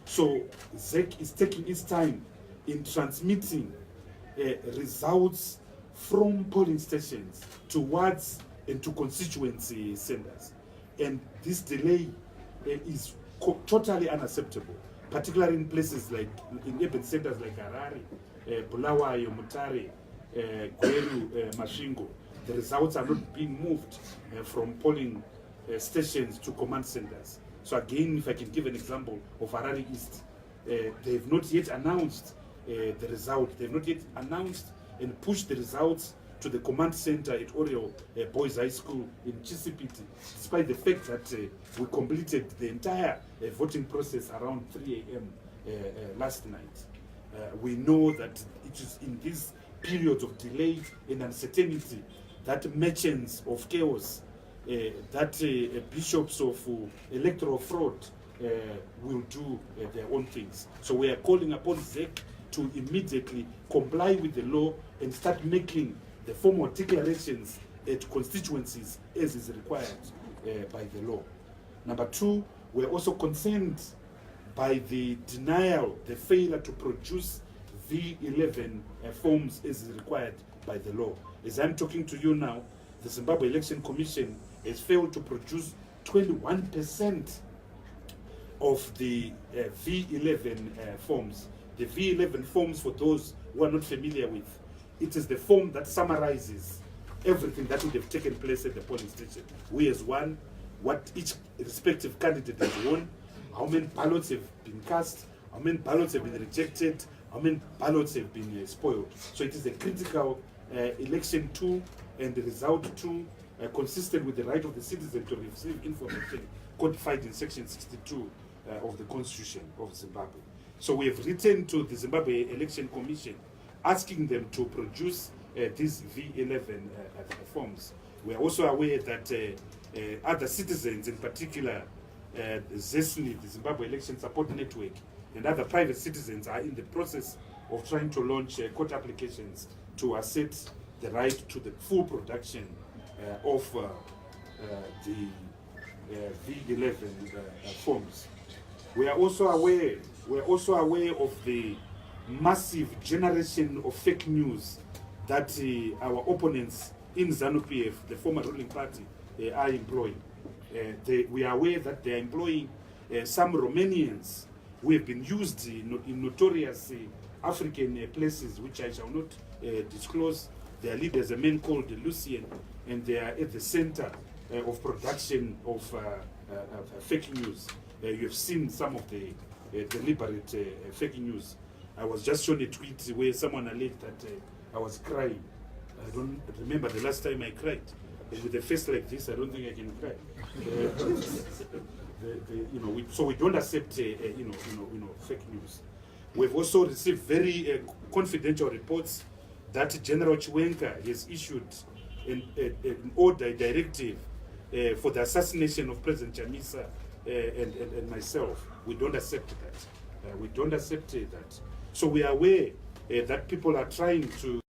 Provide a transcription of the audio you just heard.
So ZEC is taking its time in transmitting results from polling stations towards and to constituency centers. And this delay is totally unacceptable, particularly in places like, in urban centers like Harare, Bulawayo, Mutare, Gweru, Masvingo. The results are not being moved from polling stations to command centers. So again, if I can give an example of Harare East, they've not yet announced the result. They've not yet announced and pushed the results to the command center at Oriel Boys High School in Chisipiti, despite the fact that we completed the entire voting process around 3 a.m. Last night. We know that it is in these periods of delay and uncertainty that merchants of chaos, that bishops of electoral fraud will do their own things. So we are calling upon ZEC to immediately comply with the law and start making the formal declarations at constituencies as is required by the law. Number two, we're also concerned by the denial, the failure to produce V11 forms as is required by the law. As I'm talking to you now, the Zimbabwe Election Commission has failed to produce 21% of the V11 forms. The V11 forms, for those who are not familiar with, it is the form that summarizes everything that would have taken place at the polling station. We as one, what each respective candidate has won, how many ballots have been cast, how many ballots have been rejected, how many ballots have been spoiled. So it is a critical election tool and the result tool consistent with the right of the citizen to receive information codified in Section 62 of the Constitution of Zimbabwe. So we have written to the Zimbabwe Election Commission asking them to produce these V11 forms. We are also aware that other citizens, in particular ZEC, the Zimbabwe Election Support Network, and other private citizens are in the process of trying to launch court applications to assert the right to the full production of the V11 forms. We are also aware of the massive generation of fake news that our opponents in ZANU-PF, the former ruling party, are employing. We are aware that they are employing some Romanians who have been used in notorious African places, which I shall not disclose. Their leader is a man called Lucien, and they are at the center of production of fake news. You have seen some of the deliberate fake news. I was just shown a tweet where someone alleged that I was crying. I don't remember the last time I cried. And with a face like this, I don't think I can cry. So we don't accept fake news. We've also received very confidential reports that General Chiwenga has issued an order, a directive for the assassination of President Chamisa and myself. We don't accept that. We don't accept that. So we are aware that people are trying to